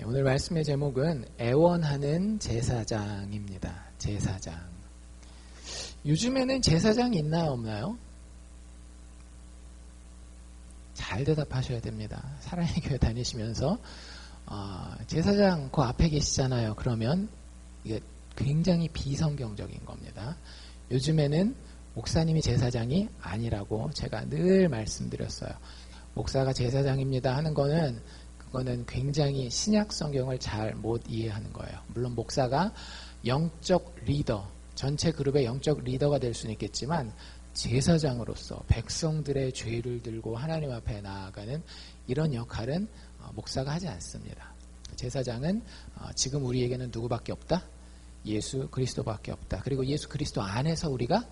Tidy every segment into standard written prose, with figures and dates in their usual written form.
오늘 말씀의 제목은 애원하는 제사장입니다. 제사장. 요즘에는 제사장이 있나요, 없나요? 잘 대답하셔야 됩니다. 사랑의 교회 다니시면서 제사장 그 앞에 계시잖아요. 그러면 이게 굉장히 비성경적인 겁니다. 요즘에는 목사님이 제사장이 아니라고 제가 늘 말씀드렸어요. 목사가 제사장입니다 하는 거는 그거는 굉장히 신약 성경을 잘 못 이해하는 거예요. 물론 목사가 영적 리더, 전체 그룹의 영적 리더가 될 수는 있겠지만 제사장으로서 백성들의 죄를 들고 하나님 앞에 나아가는 이런 역할은 목사가 하지 않습니다. 제사장은 지금 우리에게는 누구밖에 없다? 예수 그리스도밖에 없다. 그리고 예수 그리스도 안에서 우리가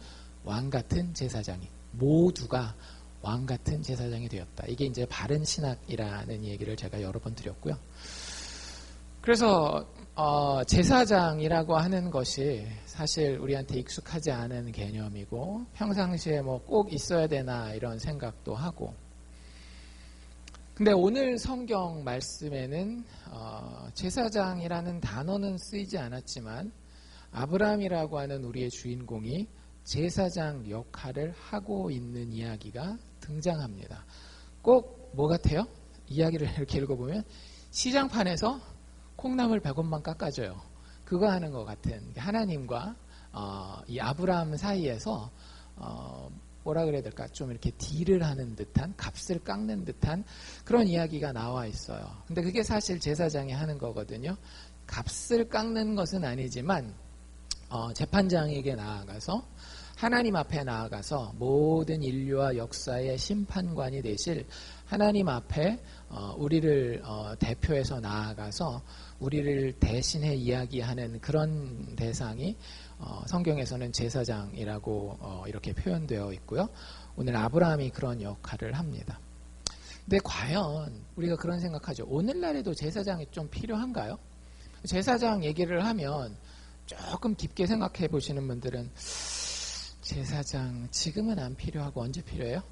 왕같은 제사장이, 모두가 왕같은 제사장이 되었다. 이게 이제 바른 신학이라는 얘기를 제가 여러 번 드렸고요. 그래서 제사장이라고 하는 것이 사실 우리한테 익숙하지 않은 개념이고 평상시에 뭐 꼭 있어야 되나 이런 생각도 하고, 근데 오늘 성경 말씀에는 제사장이라는 단어는 쓰이지 않았지만 아브라함이라고 하는 우리의 주인공이 제사장 역할을 하고 있는 이야기가 등장합니다. 꼭 뭐 같아요? 이야기를 이렇게 읽어보면 시장판에서 콩나물 100원만 깎아줘요. 그거 하는 것 같은, 하나님과 이 아브라함 사이에서 뭐라 그래야 될까, 좀 이렇게 딜을 하는 듯한, 값을 깎는 듯한 그런 이야기가 나와 있어요. 근데 그게 사실 제사장이 하는 거거든요. 값을 깎는 것은 아니지만 재판장에게 나아가서, 하나님 앞에 나아가서 모든 인류와 역사의 심판관이 되실 하나님 앞에 우리를 대표해서 나아가서 우리를 대신해 이야기하는 그런 대상이 성경에서는 제사장이라고 이렇게 표현되어 있고요. 오늘 아브라함이 그런 역할을 합니다. 근데 과연 우리가 그런 생각하죠. 오늘날에도 제사장이 좀 필요한가요? 제사장 얘기를 하면 조금 깊게 생각해 보시는 분들은 제사장 지금은 안 필요하고 언제 필요해요?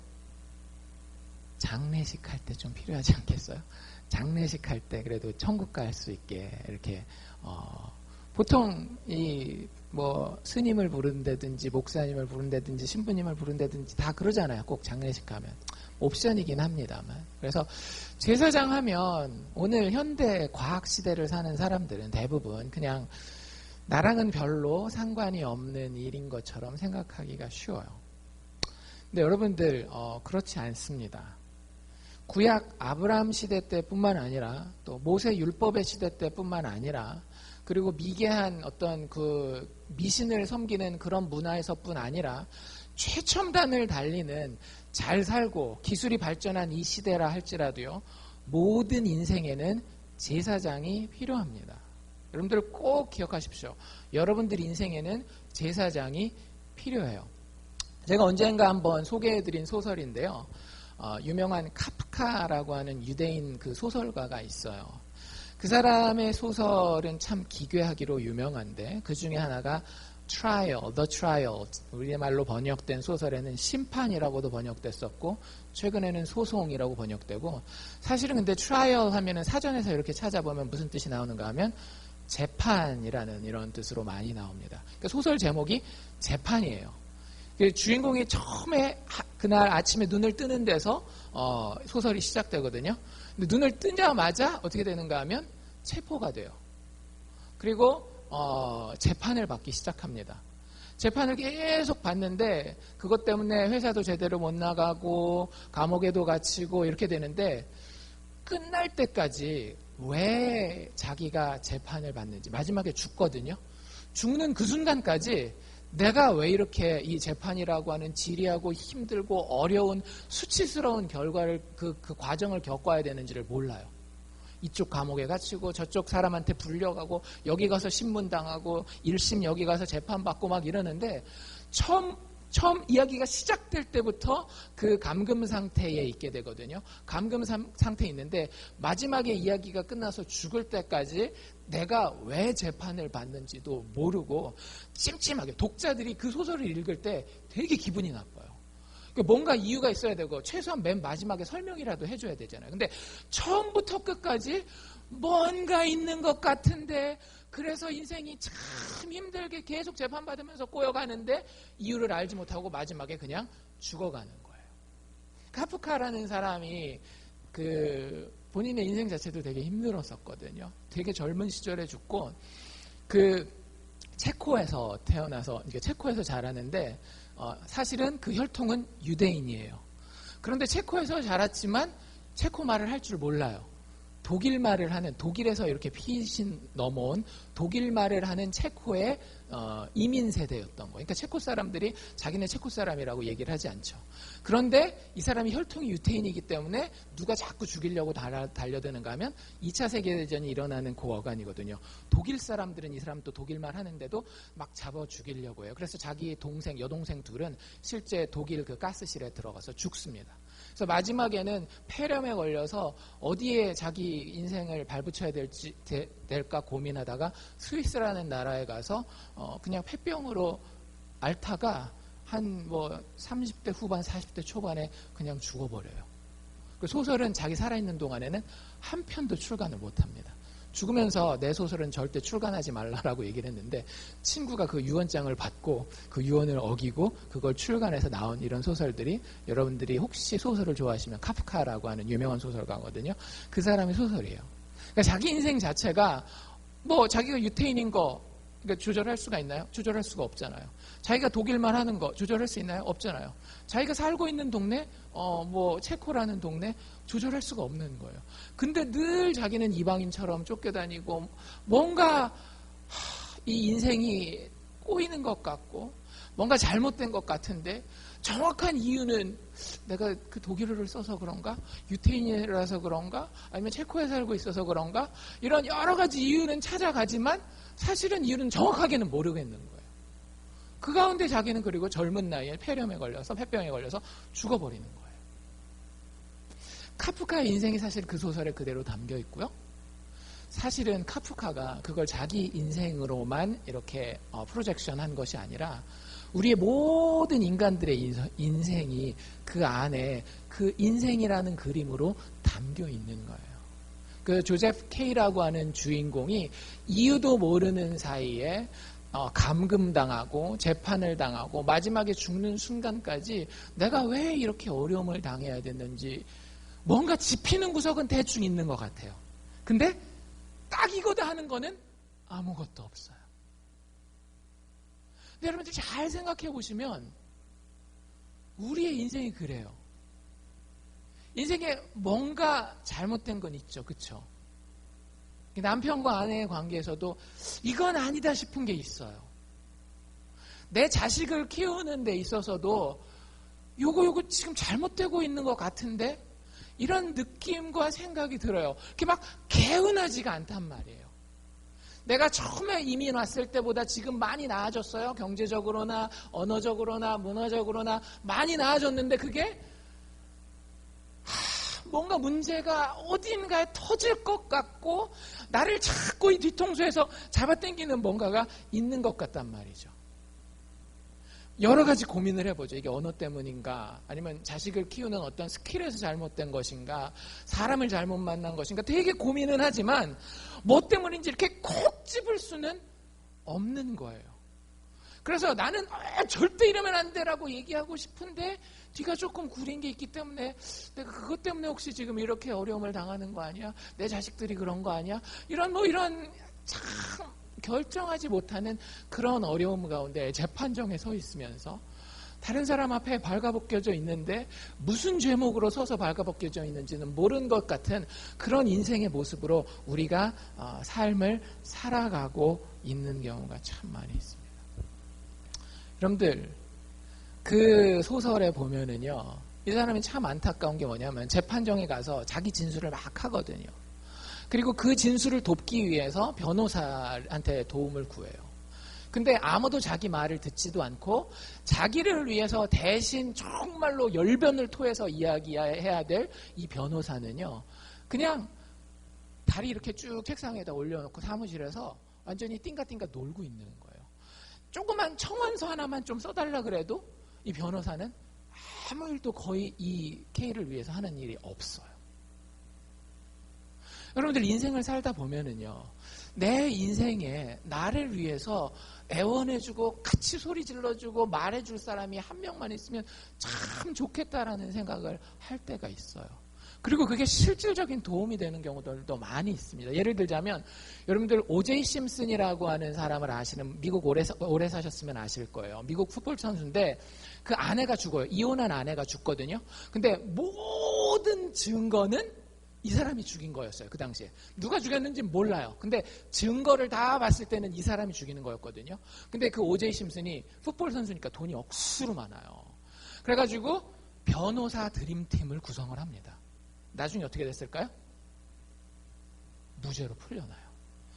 장례식 할 때 좀 필요하지 않겠어요? 장례식 할 때 그래도 천국 갈 수 있게 이렇게 보통 이 뭐 스님을 부른다든지 목사님을 부른다든지 신부님을 부른다든지 다 그러잖아요. 꼭 장례식 가면 옵션이긴 합니다만. 그래서 제사장 하면 오늘 현대 과학 시대를 사는 사람들은 대부분 그냥 나랑은 별로 상관이 없는 일인 것처럼 생각하기가 쉬워요. 근데 여러분들 그렇지 않습니다. 구약 아브라함 시대 때뿐만 아니라 또 모세 율법의 시대 때뿐만 아니라 그리고 미개한 어떤 그 미신을 섬기는 그런 문화에서뿐 아니라 최첨단을 달리는 잘 살고 기술이 발전한 이 시대라 할지라도요, 모든 인생에는 제사장이 필요합니다. 여러분들 꼭 기억하십시오. 여러분들 인생에는 제사장이 필요해요. 제가 언젠가 한번 소개해드린 소설인데요. 유명한 카프카라고 하는 유대인 그 소설가가 있어요. 그 사람의 소설은 참 기괴하기로 유명한데 그 중에 하나가 Trial, The Trial, 우리말로 번역된 소설에는 심판이라고도 번역됐었고 최근에는 소송이라고 번역되고, 사실은 근데 Trial 하면은 사전에서 이렇게 찾아보면 무슨 뜻이 나오는가 하면 재판이라는 이런 뜻으로 많이 나옵니다. 그러니까 소설 제목이 재판이에요. 주인공이 처음에 그날 아침에 눈을 뜨는 데서 소설이 시작되거든요. 근데 눈을 뜨자마자 어떻게 되는가 하면 체포가 돼요. 그리고 재판을 받기 시작합니다. 재판을 계속 받는데 그것 때문에 회사도 제대로 못 나가고 감옥에도 갇히고 이렇게 되는데, 끝날 때까지 왜 자기가 재판을 받는지, 마지막에 죽거든요. 죽는 그 순간까지 내가 왜 이렇게 이 재판이라고 하는 지리하고 힘들고 어려운 수치스러운 결과를 그 과정을 겪어야 되는지를 몰라요. 이쪽 감옥에 갇히고 저쪽 사람한테 불려가고 여기 가서 신문당하고 1심 여기 가서 재판받고 막 이러는데, 처음 이야기가 시작될 때부터 그 감금 상태에 있게 되거든요. 감금 상태에 있는데 마지막에 이야기가 끝나서 죽을 때까지 내가 왜 재판을 받는지도 모르고 찜찜하게, 독자들이 그 소설을 읽을 때 되게 기분이 나빠요. 뭔가 이유가 있어야 되고 최소한 맨 마지막에 설명이라도 해줘야 되잖아요. 근데 처음부터 끝까지 뭔가 있는 것 같은데 그래서 인생이 참 힘들게 계속 재판받으면서 꼬여가는데 이유를 알지 못하고 마지막에 그냥 죽어가는 거예요. 카프카라는 사람이 본인의 인생 자체도 되게 힘들었었거든요. 되게 젊은 시절에 죽고 체코에서 태어나서 그러니까 체코에서 자라는데 사실은 그 혈통은 유대인이에요. 그런데 체코에서 자랐지만 체코 말을 할 줄 몰라요. 독일 말을 하는, 독일에서 이렇게 피신 넘어온 독일 말을 하는 체코의 이민 세대였던 거예요. 그러니까 체코 사람들이 자기네 체코 사람이라고 얘기를 하지 않죠. 그런데 이 사람이 혈통이 유태인이기 때문에 누가 자꾸 죽이려고 달려드는가 하면 2차 세계대전이 일어나는 그 어간이거든요. 독일 사람들은 이 사람 또 독일 말 하는데도 막 잡아 죽이려고 해요. 그래서 자기 여동생 둘은 실제 독일 그 가스실에 들어가서 죽습니다. 그래서 마지막에는 폐렴에 걸려서 어디에 자기 인생을 발붙여야 될까 고민하다가 스위스라는 나라에 가서 그냥 폐병으로 앓다가 한 30대 후반 40대 초반에 그냥 죽어버려요. 그 소설은 자기 살아있는 동안에는 한 편도 출간을 못합니다. 죽으면서 내 소설은 절대 출간하지 말라라고 얘기를 했는데 친구가 그 유언장을 받고 그 유언을 어기고 그걸 출간해서 나온 이런 소설들이 여러분들이 혹시 소설을 좋아하시면 카프카라고 하는 유명한 소설가거든요. 그 사람의 소설이에요. 그러니까 자기 인생 자체가 자기가 유태인인 거 그러니까 조절할 수가 있나요? 조절할 수가 없잖아요. 자기가 독일말 하는 거 조절할 수 있나요? 없잖아요. 자기가 살고 있는 동네 체코라는 동네 조절할 수가 없는 거예요. 근데 늘 자기는 이방인처럼 쫓겨다니고 뭔가 이 인생이 꼬이는 것 같고 뭔가 잘못된 것 같은데 정확한 이유는 내가 그 독일어를 써서 그런가? 유태인이라서 그런가? 아니면 체코에 살고 있어서 그런가? 이런 여러 가지 이유는 찾아가지만 사실은 이유는 정확하게는 모르겠는 거예요. 그 가운데 자기는 그리고 젊은 나이에 폐병에 걸려서 죽어버리는 거예요. 카프카의 인생이 사실 그 소설에 그대로 담겨 있고요. 사실은 카프카가 그걸 자기 인생으로만 이렇게 프로젝션 한 것이 아니라 우리의 모든 인간들의 인생이 그 안에 그 인생이라는 그림으로 담겨 있는 거예요. 그 조셉 K라고 하는 주인공이 이유도 모르는 사이에 감금당하고 재판을 당하고 마지막에 죽는 순간까지 내가 왜 이렇게 어려움을 당해야 됐는지 뭔가 짚히는 구석은 대충 있는 것 같아요. 근데 딱 이거다 하는 거는 아무것도 없어요. 근데 여러분들 잘 생각해 보시면 우리의 인생이 그래요. 인생에 뭔가 잘못된 건 있죠. 그렇죠? 남편과 아내의 관계에서도 이건 아니다 싶은 게 있어요. 내 자식을 키우는 데 있어서도 요거 지금 잘못되고 있는 것 같은데 이런 느낌과 생각이 들어요. 그게 막 개운하지가 않단 말이에요. 내가 처음에 이민 왔을 때보다 지금 많이 나아졌어요. 경제적으로나 언어적으로나 문화적으로나 많이 나아졌는데 그게 뭔가 문제가 어딘가에 터질 것 같고 나를 자꾸 이 뒤통수에서 잡아당기는 뭔가가 있는 것 같단 말이죠. 여러 가지 고민을 해보죠. 이게 언어 때문인가 아니면 자식을 키우는 어떤 스킬에서 잘못된 것인가 사람을 잘못 만난 것인가 되게 고민은 하지만 뭐 때문인지 이렇게 콕 집을 수는 없는 거예요. 그래서 나는 절대 이러면 안 돼라고 얘기하고 싶은데 뒤가 조금 구린 게 있기 때문에 내가 그것 때문에 혹시 지금 이렇게 어려움을 당하는 거 아니야? 내 자식들이 그런 거 아니야? 이런 참 결정하지 못하는 그런 어려움 가운데 재판정에 서 있으면서 다른 사람 앞에 발가벗겨져 있는데 무슨 죄목으로 서서 발가벗겨져 있는지는 모르는 것 같은 그런 인생의 모습으로 우리가 삶을 살아가고 있는 경우가 참 많이 있습니다. 여러분들 그 소설에 보면은요 이 사람이 참 안타까운 게 뭐냐면 재판정에 가서 자기 진술을 막 하거든요. 그리고 그 진술을 돕기 위해서 변호사한테 도움을 구해요. 근데 아무도 자기 말을 듣지도 않고 자기를 위해서 대신 정말로 열변을 토해서 이야기해야 될 이 변호사는요. 그냥 다리 이렇게 쭉 책상에다 올려놓고 사무실에서 완전히 띵가띵가 놀고 있는 거예요. 조그만 청원서 하나만 좀 써달라 그래도 이 변호사는 아무 일도 거의 이 K를 위해서 하는 일이 없어요. 여러분들 인생을 살다 보면은요, 내 인생에 나를 위해서 애원해주고 같이 소리 질러주고 말해줄 사람이 한 명만 있으면 참 좋겠다라는 생각을 할 때가 있어요. 그리고 그게 실질적인 도움이 되는 경우들도 많이 있습니다. 예를 들자면 여러분들 오제이 심슨이라고 하는 사람을 아시는, 미국 오래 사셨으면 아실 거예요. 미국 풋볼 선수인데 그 아내가 죽어요. 이혼한 아내가 죽거든요. 근데 모든 증거는 이 사람이 죽인 거였어요. 그 당시에. 누가 죽였는지 몰라요. 근데 증거를 다 봤을 때는 이 사람이 죽이는 거였거든요. 근데 그 오제이 심슨이 풋볼 선수니까 돈이 억수로 많아요. 그래가지고 변호사 드림팀을 구성을 합니다. 나중에 어떻게 됐을까요? 무죄로 풀려나요.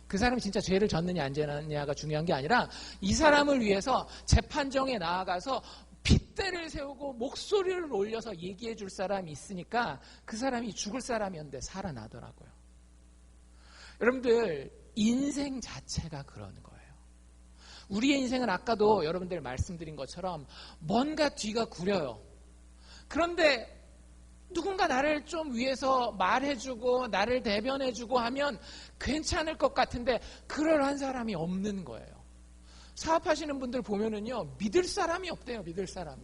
그 사람이 진짜 죄를 졌느냐 안 졌느냐가 중요한 게 아니라 이 사람을 위해서 재판정에 나아가서 핏대를 세우고 목소리를 올려서 얘기해 줄 사람이 있으니까 그 사람이 죽을 사람이었는데 살아나더라고요. 여러분들 인생 자체가 그런 거예요. 우리의 인생은 아까도 여러분들 말씀드린 것처럼 뭔가 뒤가 구려요. 그런데 누군가 나를 좀 위해서 말해주고 나를 대변해주고 하면 괜찮을 것 같은데 그러한 사람이 없는 거예요. 사업하시는 분들 보면은요, 믿을 사람이 없대요. 믿을 사람이.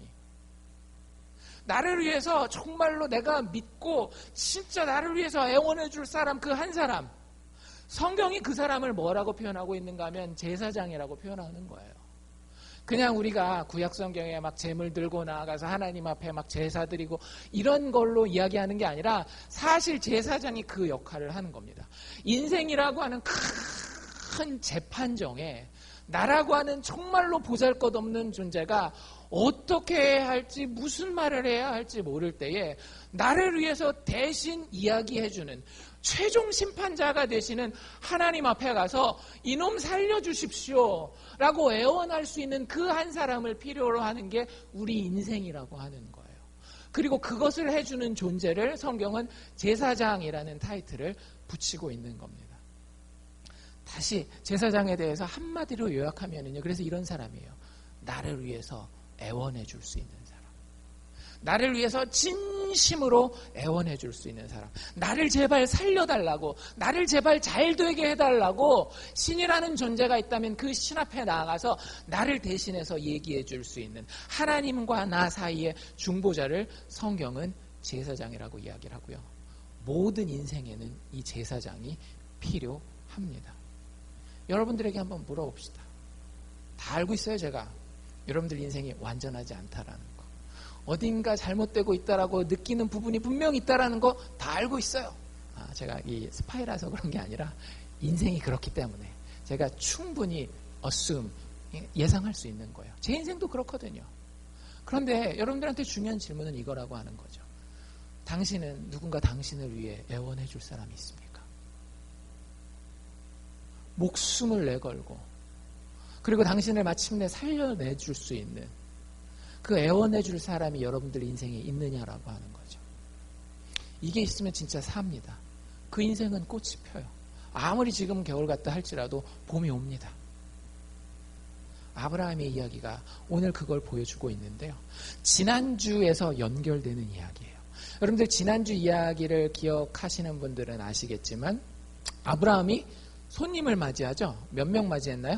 나를 위해서 정말로 내가 믿고 진짜 나를 위해서 애원해 줄 사람, 그 한 사람. 성경이 그 사람을 뭐라고 표현하고 있는가 하면 제사장이라고 표현하는 거예요. 그냥 우리가 구약 성경에 막 제물 들고 나아가서 하나님 앞에 막 제사 드리고 이런 걸로 이야기하는 게 아니라 사실 제사장이 그 역할을 하는 겁니다. 인생이라고 하는 큰 재판정에 나라고 하는 정말로 보잘것없는 존재가 어떻게 해야 할지, 무슨 말을 해야 할지 모를 때에 나를 위해서 대신 이야기해주는 최종 심판자가 되시는 하나님 앞에 가서 이놈 살려주십시오 라고 애원할 수 있는 그 한 사람을 필요로 하는 게 우리 인생이라고 하는 거예요. 그리고 그것을 해주는 존재를 성경은 제사장이라는 타이틀을 붙이고 있는 겁니다. 다시 제사장에 대해서 한마디로 요약하면요, 그래서 이런 사람이에요. 나를 위해서 애원해 줄 수 있는 사람, 나를 위해서 진심으로 애원해 줄 수 있는 사람, 나를 제발 살려달라고, 나를 제발 잘 되게 해달라고 신이라는 존재가 있다면 그 신 앞에 나아가서 나를 대신해서 얘기해 줄 수 있는 하나님과 나 사이의 중보자를 성경은 제사장이라고 이야기를 하고요. 모든 인생에는 이 제사장이 필요합니다. 여러분들에게 한번 물어봅시다. 다 알고 있어요, 제가. 여러분들 인생이 완전하지 않다라는 거. 어딘가 잘못되고 있다라고 느끼는 부분이 분명히 있다라는 거 다 알고 있어요. 제가 이 스파이라서 그런 게 아니라 인생이 그렇기 때문에 제가 충분히 assume, 예상할 수 있는 거예요. 제 인생도 그렇거든요. 그런데 여러분들한테 중요한 질문은 이거라고 하는 거죠. 당신은 누군가 당신을 위해 애원해 줄 사람이 있습니까? 목숨을 내걸고 그리고 당신을 마침내 살려내줄 수 있는 그 애원해줄 사람이 여러분들 인생에 있느냐라고 하는 거죠. 이게 있으면 진짜 삽니다. 그 인생은 꽃이 펴요. 아무리 지금 겨울 같다 할지라도 봄이 옵니다. 아브라함의 이야기가 오늘 그걸 보여주고 있는데요. 지난주에서 연결되는 이야기예요. 여러분들 지난주 이야기를 기억하시는 분들은 아시겠지만 아브라함이 손님을 맞이하죠. 몇 명 맞이했나요?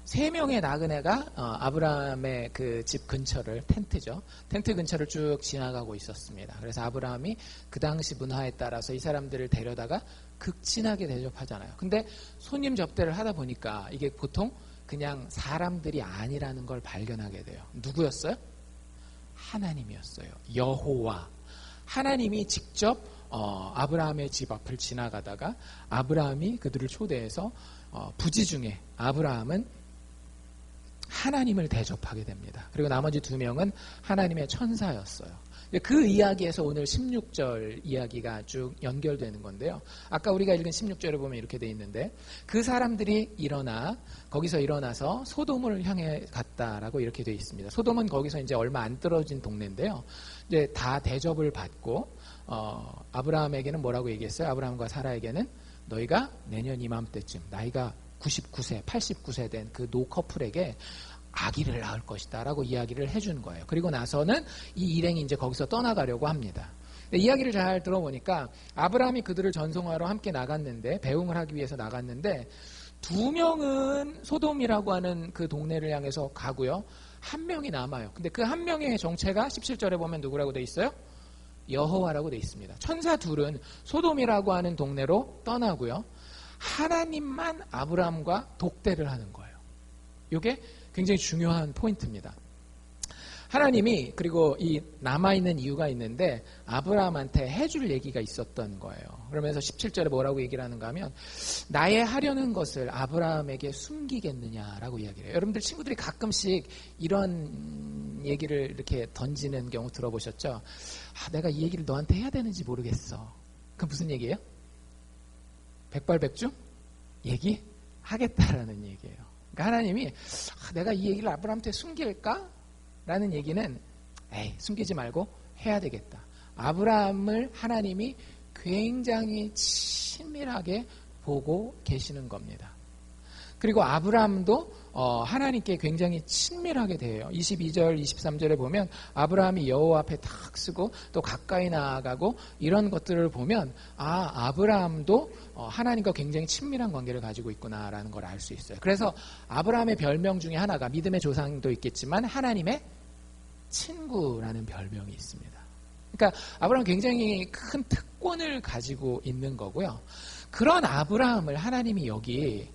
3명의 나그네가 아브라함의 그 집 근처를, 텐트죠. 텐트 근처를 쭉 지나가고 있었습니다. 그래서 아브라함이 그 당시 문화에 따라서 이 사람들을 데려다가 극진하게 대접하잖아요. 근데 손님 접대를 하다 보니까 이게 보통 그냥 사람들이 아니라는 걸 발견하게 돼요. 누구였어요? 하나님이었어요. 여호와. 하나님이 직접 아브라함의 집 앞을 지나가다가 아브라함이 그들을 초대해서 부지 중에 아브라함은 하나님을 대접하게 됩니다. 그리고 나머지 2명은 하나님의 천사였어요. 그 이야기에서 오늘 16절 이야기가 쭉 연결되는 건데요. 아까 우리가 읽은 16절에 보면 이렇게 돼 있는데 그 사람들이 거기서 일어나서 소돔을 향해 갔다라고 이렇게 돼 있습니다. 소돔은 거기서 이제 얼마 안 떨어진 동네인데요. 이제 다 대접을 받고 아브라함에게는 뭐라고 얘기했어요? 아브라함과 사라에게는 너희가 내년 이맘때쯤 나이가 99세, 89세 된 그 노 커플에게 아기를 낳을 것이다 라고 이야기를 해준 거예요. 그리고 나서는 이 일행이 이제 거기서 떠나가려고 합니다. 근데 이야기를 잘 들어보니까 아브라함이 그들을 전송하러 함께 나갔는데, 배웅을 하기 위해서 나갔는데, 2명은 소돔이라고 하는 그 동네를 향해서 가고요. 1명이 남아요. 근데 그 1명의 정체가 17절에 보면 누구라고 돼 있어요? 여호와라고 돼 있습니다. 천사 둘은 소돔이라고 하는 동네로 떠나고요. 하나님만 아브라함과 독대를 하는 거예요. 이게 굉장히 중요한 포인트입니다. 하나님이 그리고 이 남아있는 이유가 있는데 아브라함한테 해줄 얘기가 있었던 거예요. 그러면서 17절에 뭐라고 얘기를 하는가 하면 나의 하려는 것을 아브라함에게 숨기겠느냐라고 이야기를 해요. 여러분들 친구들이 가끔씩 이런 얘기를 이렇게 던지는 경우 들어보셨죠? 내가 이 얘기를 너한테 해야 되는지 모르겠어. 그럼 무슨 얘기예요? 백발백중? 얘기하겠다라는 얘기예요. 그러니까 하나님이 내가 이 얘기를 아브라함한테 숨길까? 라는 얘기는 숨기지 말고 해야 되겠다. 아브라함을 하나님이 굉장히 친밀하게 보고 계시는 겁니다. 그리고 아브라함도 하나님께 굉장히 친밀하게 대해요. 22절, 23절에 보면 아브라함이 여호와 앞에 탁 쓰고 또 가까이 나아가고 이런 것들을 보면 아브라함도 하나님과 굉장히 친밀한 관계를 가지고 있구나라는 걸 알 수 있어요. 그래서 아브라함의 별명 중에 하나가 믿음의 조상도 있겠지만 하나님의 친구라는 별명이 있습니다. 그러니까 아브라함은 굉장히 큰 특권을 가지고 있는 거고요. 그런 아브라함을 하나님이 여기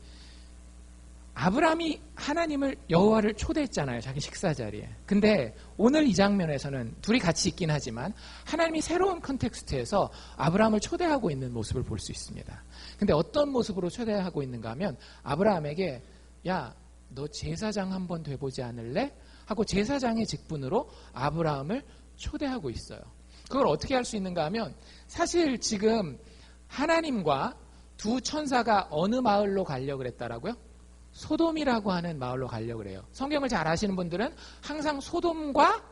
아브라함이 하나님을 여호와를 초대했잖아요. 자기 식사 자리에. 근데 오늘 이 장면에서는 둘이 같이 있긴 하지만 하나님이 새로운 컨텍스트에서 아브라함을 초대하고 있는 모습을 볼 수 있습니다. 근데 어떤 모습으로 초대하고 있는가 하면 아브라함에게 야, 너 제사장 한번 돼보지 않을래? 하고 제사장의 직분으로 아브라함을 초대하고 있어요. 그걸 어떻게 할 수 있는가 하면 사실 지금 하나님과 두 천사가 어느 마을로 가려고 그랬다라고요? 소돔이라고 하는 마을로 가려고 그래요. 성경을 잘 아시는 분들은 항상 소돔과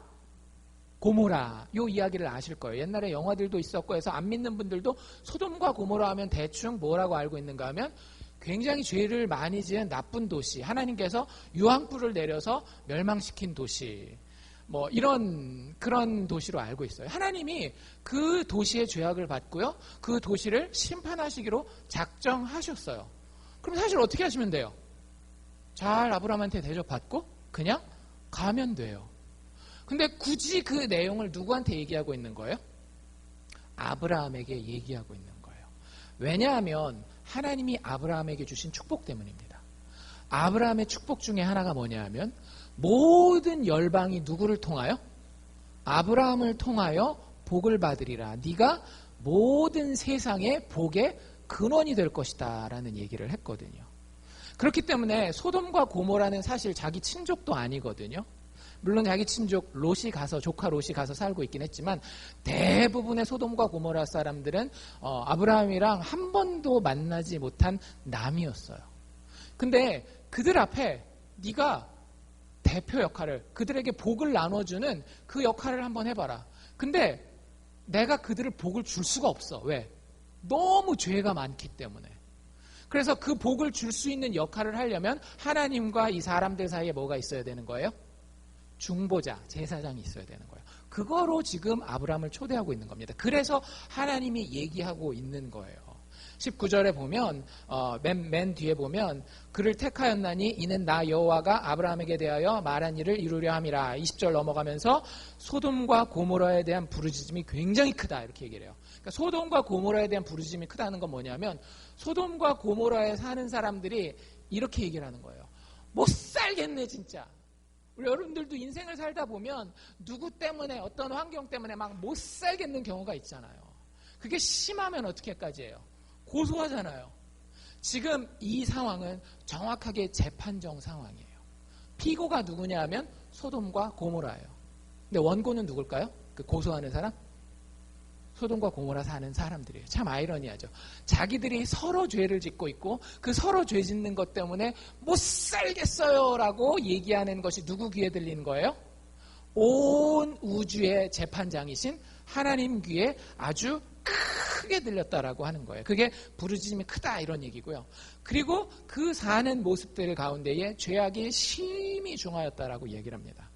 고모라 요 이야기를 아실 거예요. 옛날에 영화들도 있었고 해서 안 믿는 분들도 소돔과 고모라 하면 대충 뭐라고 알고 있는가 하면 굉장히 죄를 많이 지은 나쁜 도시, 하나님께서 유황불을 내려서 멸망시킨 도시, 뭐 이런 그런 도시로 알고 있어요. 하나님이 그 도시의 죄악을 받고요, 그 도시를 심판하시기로 작정하셨어요. 그럼 사실 어떻게 하시면 돼요? 잘 아브라함한테 대접받고 그냥 가면 돼요. 근데 굳이 그 내용을 누구한테 얘기하고 있는 거예요? 아브라함에게 얘기하고 있는 거예요. 왜냐하면 하나님이 아브라함에게 주신 축복 때문입니다. 아브라함의 축복 중에 하나가 뭐냐 하면 모든 열방이 누구를 통하여? 아브라함을 통하여 복을 받으리라. 네가 모든 세상의 복의 근원이 될 것이다 라는 얘기를 했거든요. 그렇기 때문에 소돔과 고모라는 사실 자기 친족도 아니거든요. 물론 자기 친족 롯이 가서, 조카 롯이 가서 살고 있긴 했지만 대부분의 소돔과 고모라 사람들은 아브라함이랑 한 번도 만나지 못한 남이었어요. 근데 그들 앞에 네가 대표 역할을, 그들에게 복을 나눠주는 그 역할을 한번 해봐라. 근데 내가 그들을 복을 줄 수가 없어. 왜? 너무 죄가 많기 때문에. 그래서 그 복을 줄 수 있는 역할을 하려면 하나님과 이 사람들 사이에 뭐가 있어야 되는 거예요? 중보자, 제사장이 있어야 되는 거예요. 그거로 지금 아브라함을 초대하고 있는 겁니다. 그래서 하나님이 얘기하고 있는 거예요. 19절에 보면 맨 뒤에 보면 그를 택하였나니 이는 나 여호와가 아브라함에게 대하여 말한 일을 이루려 함이라. 20절 넘어가면서 소돔과 고모라에 대한 부르짖음이 굉장히 크다 이렇게 얘기를 해요. 그러니까 소돔과 고모라에 대한 부르짖음이 크다는 건 뭐냐면 소돔과 고모라에 사는 사람들이 이렇게 얘기를 하는 거예요. 못 살겠네 진짜. 우리 여러분들도 인생을 살다 보면 누구 때문에 어떤 환경 때문에 막 못 살겠는 경우가 있잖아요. 그게 심하면 어떻게까지 해요? 고소하잖아요. 지금 이 상황은 정확하게 재판정 상황이에요. 피고가 누구냐 하면 소돔과 고모라예요. 근데 원고는 누굴까요? 그 고소하는 사람? 소돔과 고모라 사는 사람들이에요. 참 아이러니하죠. 자기들이 서로 죄를 짓고 있고 그 서로 죄 짓는 것 때문에 못 살겠어요 라고 얘기하는 것이 누구 귀에 들리는 거예요? 온 우주의 재판장이신 하나님 귀에 아주 크게 들렸다라고 하는 거예요. 그게 부르짖음이 크다 이런 얘기고요. 그리고 그 사는 모습들 가운데에 죄악이 심히 중하였다라고 얘기를 합니다.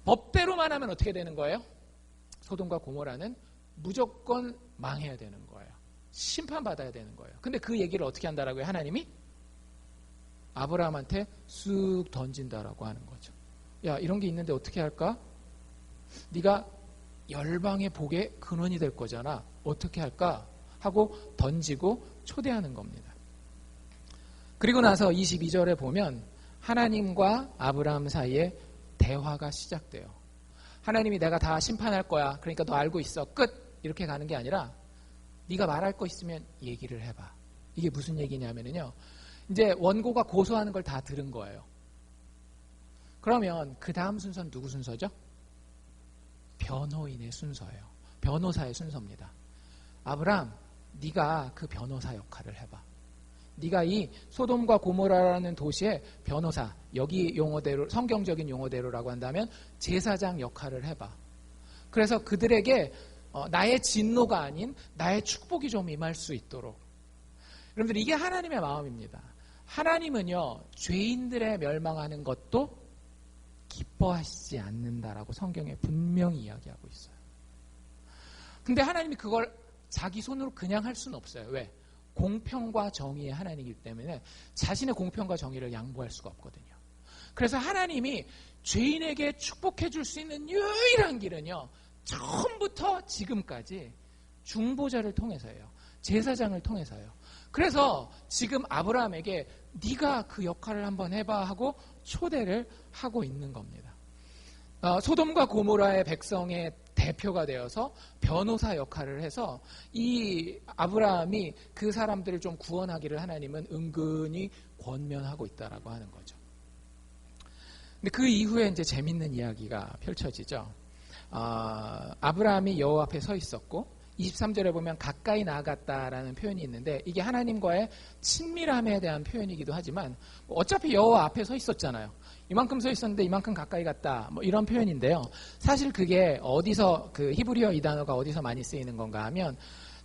법대로만 하면 어떻게 되는 거예요? 소돔과 고모라는 무조건 망해야 되는 거예요. 심판받아야 되는 거예요. 근데 그 얘기를 어떻게 한다라고요? 하나님이 아브라함한테 쑥 던진다라고 하는 거죠. 야, 이런 게 있는데 어떻게 할까? 네가 열방의 복의 근원이 될 거잖아. 어떻게 할까? 하고 던지고 초대하는 겁니다. 그리고 나서 22절에 보면 하나님과 아브라함 사이에 대화가 시작돼요. 하나님이 내가 다 심판할 거야. 그러니까 너 알고 있어. 끝. 이렇게 가는 게 아니라 네가 말할 거 있으면 얘기를 해봐. 이게 무슨 얘기냐면요. 이제 원고가 고소하는 걸 다 들은 거예요. 그러면 그 다음 순서는 누구 순서죠? 변호인의 순서예요. 변호사의 순서입니다. 아브라함, 네가 그 변호사 역할을 해봐. 네가 이 소돔과 고모라라는 도시의 변호사, 여기 용어대로, 성경적인 용어대로라고 한다면 제사장 역할을 해봐. 그래서 그들에게 나의 진노가 아닌 나의 축복이 좀 임할 수 있도록. 여러분들, 이게 하나님의 마음입니다. 하나님은요, 죄인들의 멸망하는 것도 기뻐하시지 않는다라고 성경에 분명히 이야기하고 있어요. 근데 하나님이 그걸 자기 손으로 그냥 할 수는 없어요. 왜? 공평과 정의의 하나님이기 때문에 자신의 공평과 정의를 양보할 수가 없거든요. 그래서 하나님이 죄인에게 축복해 줄 수 있는 유일한 길은요, 처음부터 지금까지 중보자를 통해서예요. 제사장을 통해서요. 그래서 지금 아브라함에게 네가 그 역할을 한번 해봐 하고 초대를 하고 있는 겁니다. 소돔과 고모라의 백성의 대표가 되어서 변호사 역할을 해서 이 아브라함이 그 사람들을 좀 구원하기를 하나님은 은근히 권면하고 있다라고 하는 거죠. 근데 그 이후에 이제 재밌는 이야기가 펼쳐지죠. 아브라함이 여호와 앞에 서 있었고 23절에 보면 가까이 나아갔다라는 표현이 있는데 이게 하나님과의 친밀함에 대한 표현이기도 하지만 어차피 여호와 앞에 서 있었잖아요. 이만큼 서 있었는데 이만큼 가까이 갔다, 뭐 이런 표현인데요. 사실 그게 어디서, 그 히브리어 이 단어가 어디서 많이 쓰이는 건가 하면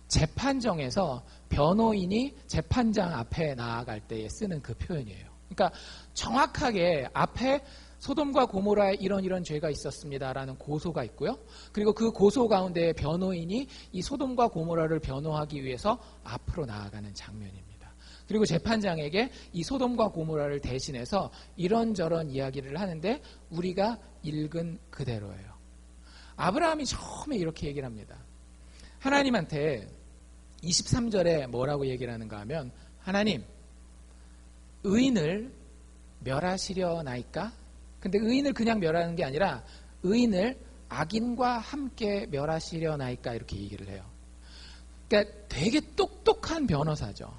재판정에서 변호인이 재판장 앞에 나아갈 때에 쓰는 그 표현이에요. 그러니까 정확하게 앞에 소돔과 고모라에 이런 죄가 있었습니다라는 고소가 있고요. 그리고 그 고소 가운데 변호인이 이 소돔과 고모라를 변호하기 위해서 앞으로 나아가는 장면입니다. 그리고 재판장에게 이 소돔과 고모라를 대신해서 이런저런 이야기를 하는데 우리가 읽은 그대로예요. 아브라함이 처음에 이렇게 얘기를 합니다. 하나님한테 23절에 뭐라고 얘기를 하는가 하면 하나님, 의인을 멸하시려나이까? 근데 의인을 그냥 멸하는 게 아니라 의인을 악인과 함께 멸하시려나이까? 이렇게 얘기를 해요. 그러니까 되게 똑똑한 변호사죠.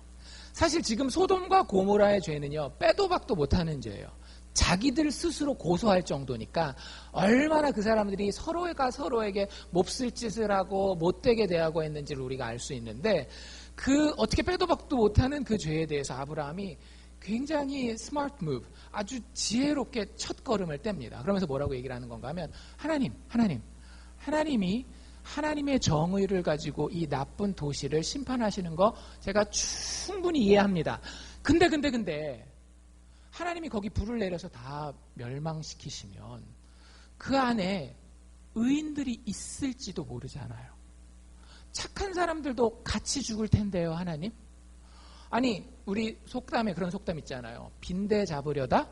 사실 지금 소돔과 고모라의 죄는요, 빼도 박도 못하는 죄예요. 자기들 스스로 고소할 정도니까 얼마나 그 사람들이 서로가 서로에게 몹쓸 짓을 하고 못되게 대하고 했는지를 우리가 알 수 있는데 그 어떻게 빼도 박도 못하는 그 죄에 대해서 아브라함이 굉장히 스마트 무브, 아주 지혜롭게 첫 걸음을 뗍니다. 그러면서 뭐라고 얘기를 하는 건가 하면 하나님이 하나님의 정의를 가지고 이 나쁜 도시를 심판하시는 거 제가 충분히 이해합니다. 근데 하나님이 거기 불을 내려서 다 멸망시키시면 그 안에 의인들이 있을지도 모르잖아요. 착한 사람들도 같이 죽을 텐데요, 하나님. 아니, 우리 속담에 그런 속담 있잖아요. 빈대 잡으려다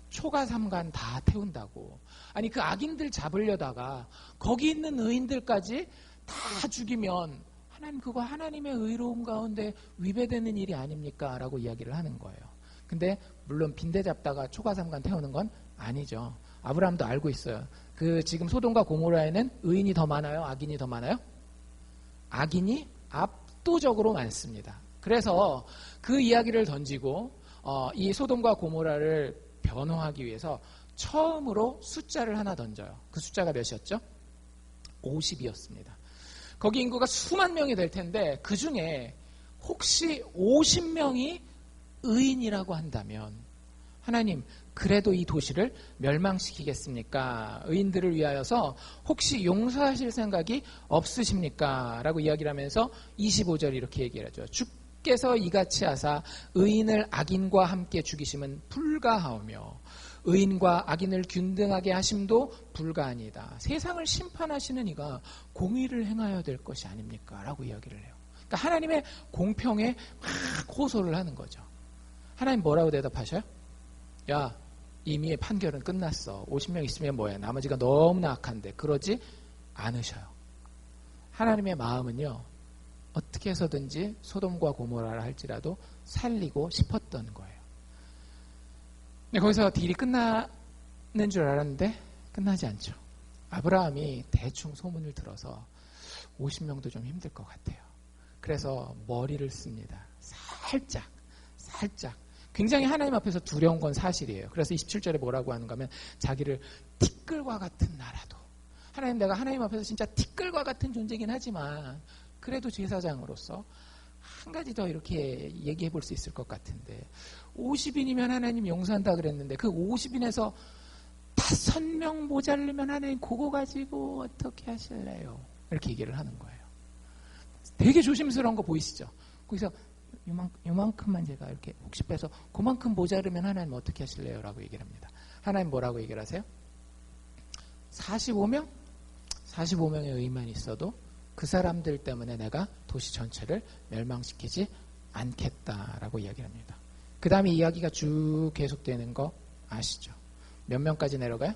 초가삼간 다 태운다고. 아니, 그 악인들 잡으려다가 거기 있는 의인들까지 다 죽이면 하나님, 그거 하나님의 의로움 가운데 위배되는 일이 아닙니까? 라고 이야기를 하는 거예요. 근데 물론 빈대 잡다가 초가삼간 태우는 건 아니죠. 아브라함도 알고 있어요. 그 지금 소돔과 고모라에는 의인이 더 많아요? 악인이 더 많아요? 악인이 압도적으로 많습니다. 그래서 그 이야기를 던지고 이 소돔과 고모라를 변호하기 위해서 처음으로 숫자를 하나 던져요. 그 숫자가 몇이었죠? 50이었습니다. 거기 인구가 수만 명이 될 텐데 그 중에 혹시 50명이 의인이라고 한다면 하나님, 그래도 이 도시를 멸망시키겠습니까? 의인들을 위하여서 혹시 용서하실 생각이 없으십니까? 라고 이야기를 하면서 25절 이렇게 얘기를 하죠. 주께서 이같이 하사 의인을 악인과 함께 죽이심은 불가하오며 의인과 악인을 균등하게 하심도 불가하니이다. 세상을 심판하시는 이가 공의를 행하여야 될 것이 아닙니까? 라고 이야기를 해요. 그러니까 하나님의 공평에 막 호소를 하는 거죠. 하나님 뭐라고 대답하셔요? 야, 이미 판결은 끝났어. 50명 있으면 뭐야? 나머지가 너무나 악한데. 그러지 않으셔요. 하나님의 마음은요, 어떻게 해서든지 소돔과 고모라를 할지라도 살리고 싶었던 거예요. 근데 거기서 딜이 끝나는 줄 알았는데 끝나지 않죠. 아브라함이 대충 소문을 들어서 50명도 좀 힘들 것 같아요. 그래서 머리를 씁니다. 살짝. 굉장히 하나님 앞에서 두려운 건 사실이에요. 그래서 27절에 뭐라고 하는가 하면 자기를 티끌과 같은 나라도, 하나님, 내가 하나님 앞에서 진짜 티끌과 같은 존재긴 하지만 그래도 제사장으로서 한 가지 더 이렇게 얘기해 볼 수 있을 것 같은데, 50인이면 하나님 용서한다 그랬는데 그 50인에서 5명 모자르면 하나님 그거 가지고 어떻게 하실래요? 이렇게 얘기를 하는 거예요. 되게 조심스러운 거 보이시죠? 거기서 요만큼만 제가 이렇게 혹시 빼서 그만큼 모자르면 하나님 어떻게 하실래요? 라고 얘기를 합니다. 하나님 뭐라고 얘기를 하세요? 45명? 45명의 의만 있어도 그 사람들 때문에 내가 도시 전체를 멸망시키지 않겠다라고 이야기를 합니다. 그 다음에 이야기가 쭉 계속되는 거 아시죠? 몇 명까지 내려가요?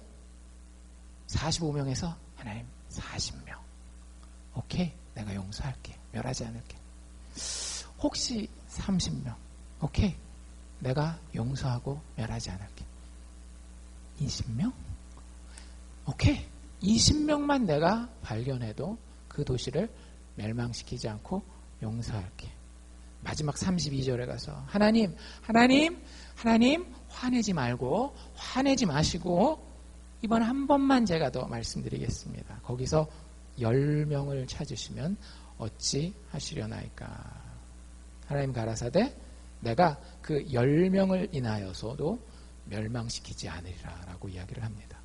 45명에서 하나님 40명. 오케이, 내가 용서할게. 멸하지 않을게. 혹시 30명. 오케이, 내가 용서하고 멸하지 않을게. 20명? 오케이, 20명만 내가 발견해도 그 도시를 멸망시키지 않고 용서할게. 마지막 32절에 가서 하나님 화내지 말고, 화내지 마시고 이번 한 번만 제가 더 말씀드리겠습니다. 거기서 10명을 찾으시면 어찌 하시려나이까. 하나님 가라사대 내가 그 10명을 인하여서도 멸망시키지 않으리라 라고 이야기를 합니다.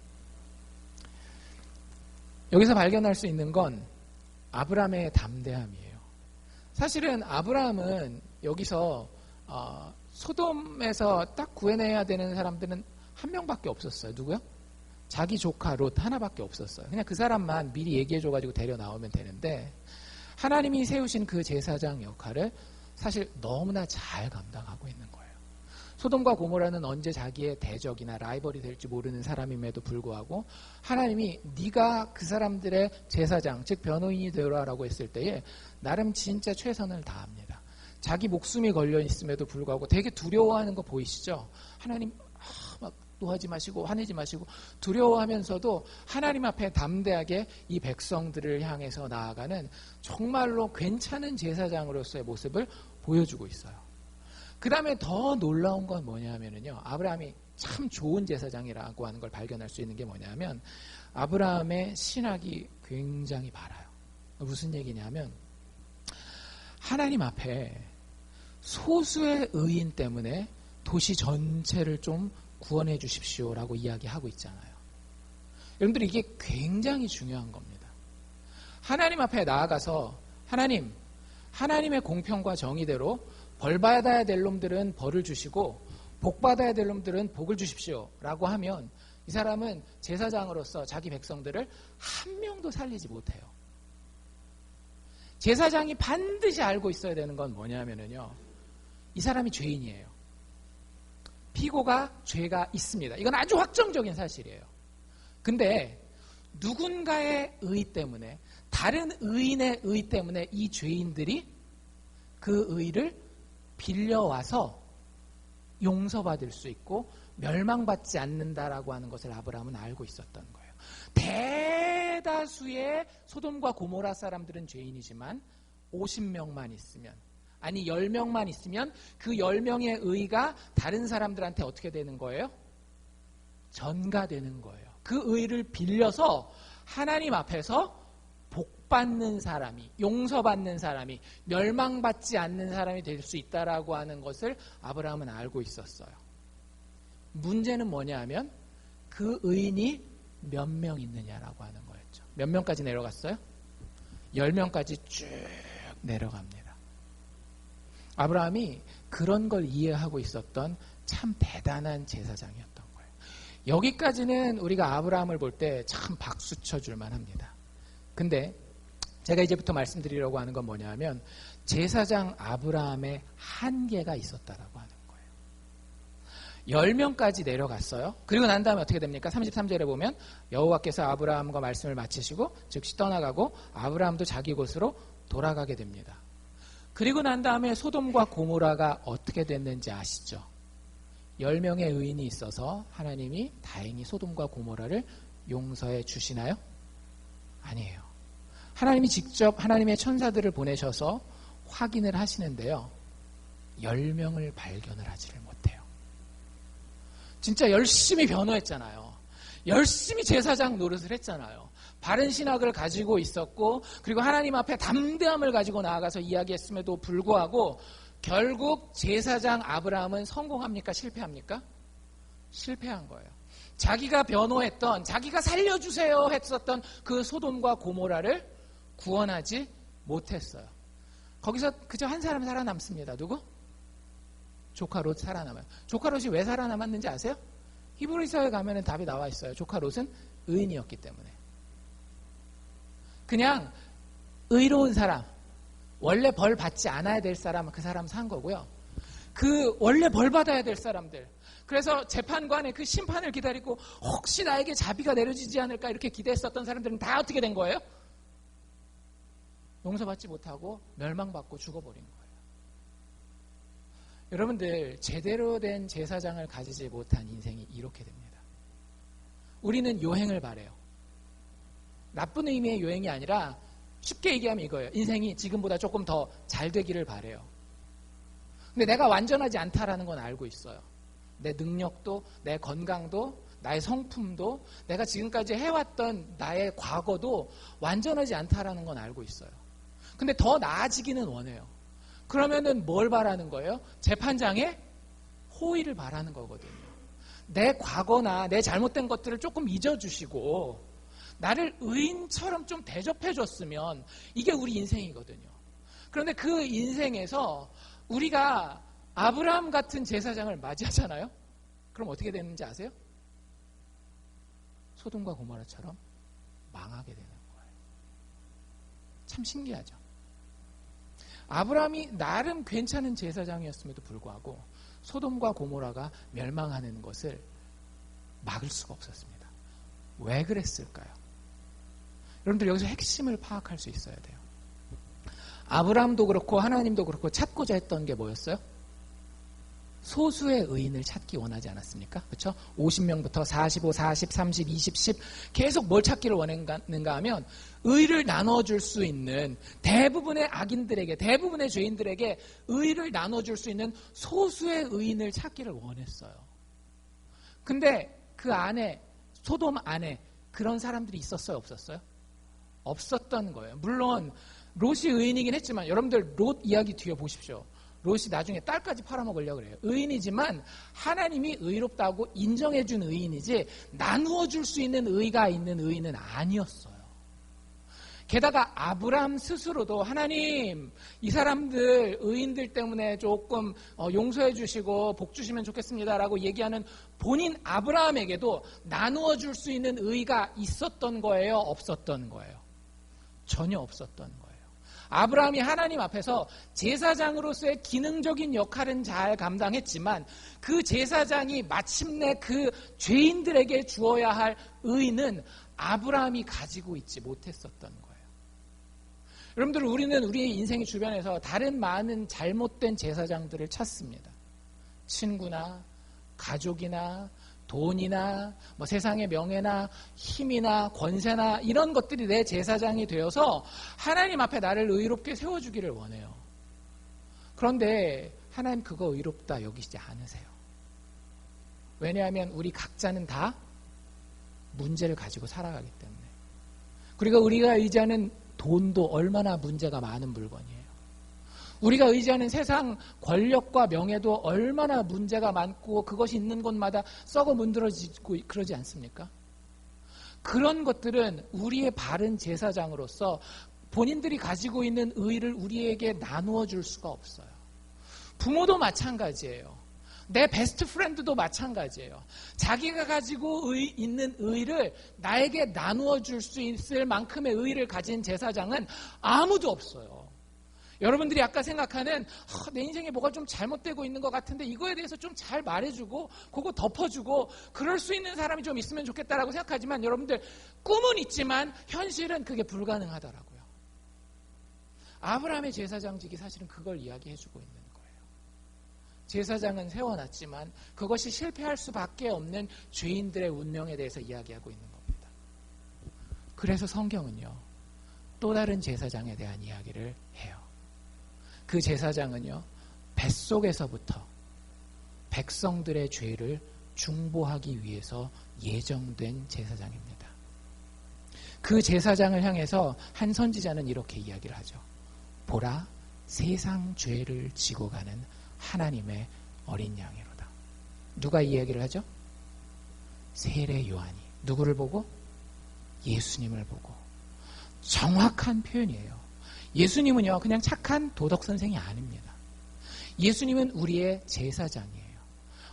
여기서 발견할 수 있는 건 아브라함의 담대함이에요. 사실은 아브라함은 여기서 소돔에서 딱 구해내야 되는 사람들은 한 명밖에 없었어요. 누구요? 자기 조카 롯 하나밖에 없었어요. 그냥 그 사람만 미리 얘기해줘가지고 데려 나오면 되는데, 하나님이 세우신 그 제사장 역할을 사실 너무나 잘 감당하고 있는 거예요. 소돔과 고모라는 언제 자기의 대적이나 라이벌이 될지 모르는 사람임에도 불구하고 하나님이 네가 그 사람들의 제사장, 즉 변호인이 되라라고 했을 때에 나름 진짜 최선을 다합니다. 자기 목숨이 걸려 있음에도 불구하고 되게 두려워하는 거 보이시죠? 하나님 막 노하지 마시고 화내지 마시고 두려워하면서도 하나님 앞에 담대하게 이 백성들을 향해서 나아가는 정말로 괜찮은 제사장으로서의 모습을 보여주고 있어요. 그 다음에 더 놀라운 건 뭐냐면요, 아브라함이 참 좋은 제사장이라고 하는 걸 발견할 수 있는 게 뭐냐면, 아브라함의 신학이 굉장히 바라요. 무슨 얘기냐면, 하나님 앞에 소수의 의인 때문에 도시 전체를 좀 구원해 주십시오라고 이야기하고 있잖아요. 여러분들, 이게 굉장히 중요한 겁니다. 하나님 앞에 나아가서 하나님의 공평과 정의대로 벌 받아야 될 놈들은 벌을 주시고 복 받아야 될 놈들은 복을 주십시오 라고 하면 이 사람은 제사장으로서 자기 백성들을 한 명도 살리지 못해요. 제사장이 반드시 알고 있어야 되는 건 뭐냐면요, 이 사람이 죄인이에요. 피고가 죄가 있습니다. 이건 아주 확정적인 사실이에요. 근데 누군가의 의 때문에, 다른 의인의 의 때문에 이 죄인들이 그 의를 빌려와서 용서받을 수 있고 멸망받지 않는다라고 하는 것을 아브라함은 알고 있었던 거예요. 대다수의 소돔과 고모라 사람들은 죄인이지만 50명만 있으면, 아니 10명만 있으면 그 10명의 의가 다른 사람들한테 어떻게 되는 거예요? 전가되는 거예요. 그 의를 빌려서 하나님 앞에서 복받는 사람이, 용서받는 사람이, 멸망받지 않는 사람이 될 수 있다라고 하는 것을 아브라함은 알고 있었어요. 문제는 뭐냐 하면 그 의인이 몇 명 있느냐라고 하는 거였죠. 몇 명까지 내려갔어요? 10명까지 쭉 내려갑니다. 아브라함이 그런 걸 이해하고 있었던 참 대단한 제사장이었던 거예요. 여기까지는 우리가 아브라함을 볼 때 참 박수 쳐줄만 합니다. 근데 제가 이제부터 말씀드리려고 하는 건 뭐냐면 제사장 아브라함의 한계가 있었다라고 하는 거예요. 10명까지 내려갔어요. 그리고 난 다음에 어떻게 됩니까? 33절에 보면 여호와께서 아브라함과 말씀을 마치시고 즉시 떠나가고 아브라함도 자기 곳으로 돌아가게 됩니다. 그리고 난 다음에 소돔과 고모라가 어떻게 됐는지 아시죠? 10명의 의인이 있어서 하나님이 다행히 소돔과 고모라를 용서해 주시나요? 아니에요. 하나님이 직접 하나님의 천사들을 보내셔서 확인을 하시는데요. 10명을 발견을 하지를 못해요. 진짜 열심히 변호했잖아요. 열심히 제사장 노릇을 했잖아요. 바른 신학을 가지고 있었고 그리고 하나님 앞에 담대함을 가지고 나아가서 이야기했음에도 불구하고 결국 제사장 아브라함은 성공합니까? 실패합니까? 실패한 거예요. 자기가 변호했던, 자기가 살려주세요 했었던 그 소돔과 고모라를 구원하지 못했어요. 거기서 그저 한 사람 살아남습니다. 누구? 조카 롯 살아남아요. 조카 롯이 왜 살아남았는지 아세요? 히브리서에 가면 답이 나와 있어요. 조카 롯은 의인이었기 때문에. 그냥 의로운 사람, 원래 벌 받지 않아야 될 사람은 그 사람 산 거고요. 그 원래 벌 받아야 될 사람들, 그래서 재판관의 그 심판을 기다리고 혹시 나에게 자비가 내려지지 않을까 이렇게 기대했었던 사람들은 다 어떻게 된 거예요? 용서받지 못하고 멸망받고 죽어버린 거예요. 여러분들, 제대로 된 제사장을 가지지 못한 인생이 이렇게 됩니다. 우리는 요행을 바래요. 나쁜 의미의 요행이 아니라 쉽게 얘기하면 이거예요. 인생이 지금보다 조금 더 잘 되기를 바래요. 근데 내가 완전하지 않다라는 건 알고 있어요. 내 능력도, 내 건강도, 나의 성품도, 내가 지금까지 해왔던 나의 과거도 완전하지 않다라는 건 알고 있어요. 근데 더 나아지기는 원해요. 그러면은 뭘 바라는 거예요? 재판장의 호의를 바라는 거거든요. 내 과거나 내 잘못된 것들을 조금 잊어주시고 나를 의인처럼 좀 대접해줬으면 이게 우리 인생이거든요. 그런데 그 인생에서 우리가 아브라함 같은 제사장을 맞이하잖아요. 그럼 어떻게 되는지 아세요? 소돔과 고모라처럼 망하게 되는 거예요. 참 신기하죠. 아브라함이 나름 괜찮은 제사장이었음에도 불구하고 소돔과 고모라가 멸망하는 것을 막을 수가 없었습니다. 왜 그랬을까요? 여러분들 여기서 핵심을 파악할 수 있어야 돼요. 아브라함도 그렇고 하나님도 그렇고 찾고자 했던 게 뭐였어요? 소수의 의인을 찾기 원하지 않았습니까? 그렇죠? 50명부터 45, 40, 30, 20, 10 계속 뭘 찾기를 원했는가 하면 의를 나눠줄 수 있는 대부분의 악인들에게, 대부분의 죄인들에게 의를 나눠줄 수 있는 소수의 의인을 찾기를 원했어요. 근데 그 안에, 소돔 안에 그런 사람들이 있었어요? 없었어요? 없었던 거예요. 물론 롯이 의인이긴 했지만 여러분들 롯 이야기 뒤에 보십시오. 롯이 나중에 딸까지 팔아먹으려고 그래요. 의인이지만 하나님이 의롭다고 인정해준 의인이지 나누어 줄 수 있는 의가 있는 의인은 아니었어요. 게다가 아브라함 스스로도 하나님, 이 사람들 의인들 때문에 조금 용서해 주시고 복 주시면 좋겠습니다라고 얘기하는 본인 아브라함에게도 나누어 줄 수 있는 의가 있었던 거예요? 없었던 거예요? 전혀 없었던 거예요. 아브라함이 하나님 앞에서 제사장으로서의 기능적인 역할은 잘 감당했지만 그 제사장이 마침내 그 죄인들에게 주어야 할 의는 아브라함이 가지고 있지 못했었던 거예요. 여러분들, 우리는 우리 인생의 주변에서 다른 많은 잘못된 제사장들을 찾습니다. 친구나 가족이나 돈이나 뭐 세상의 명예나 힘이나 권세나 이런 것들이 내 제사장이 되어서 하나님 앞에 나를 의롭게 세워주기를 원해요. 그런데 하나님 그거 의롭다 여기지 않으세요. 왜냐하면 우리 각자는 다 문제를 가지고 살아가기 때문에. 그리고 우리가 의지하는 돈도 얼마나 문제가 많은 물건이에요. 우리가 의지하는 세상 권력과 명예도 얼마나 문제가 많고 그것이 있는 곳마다 썩어 문드러지고 그러지 않습니까? 그런 것들은 우리의 바른 제사장으로서 본인들이 가지고 있는 의를 우리에게 나누어 줄 수가 없어요. 부모도 마찬가지예요. 내 베스트 프렌드도 마찬가지예요. 자기가 가지고 있는 의를 나에게 나누어 줄 수 있을 만큼의 의를 가진 제사장은 아무도 없어요. 여러분들이 아까 생각하는 내 인생에 뭐가 좀 잘못되고 있는 것 같은데 이거에 대해서 좀 잘 말해주고 그거 덮어주고 그럴 수 있는 사람이 좀 있으면 좋겠다라고 생각하지만 여러분들 꿈은 있지만 현실은 그게 불가능하더라고요. 아브라함의 제사장직이 사실은 그걸 이야기해주고 있는 거예요. 제사장은 세워놨지만 그것이 실패할 수밖에 없는 죄인들의 운명에 대해서 이야기하고 있는 겁니다. 그래서 성경은요, 또 다른 제사장에 대한 이야기를 해요. 그 제사장은요, 뱃속에서부터 백성들의 죄를 중보하기 위해서 예정된 제사장입니다. 그 제사장을 향해서 한 선지자는 이렇게 이야기를 하죠. 보라, 세상 죄를 지고 가는 하나님의 어린 양이로다. 누가 이 얘기를 하죠? 세례 요한이. 누구를 보고? 예수님을 보고. 정확한 표현이에요. 예수님은요, 그냥 착한 도덕 선생이 아닙니다. 예수님은 우리의 제사장이에요.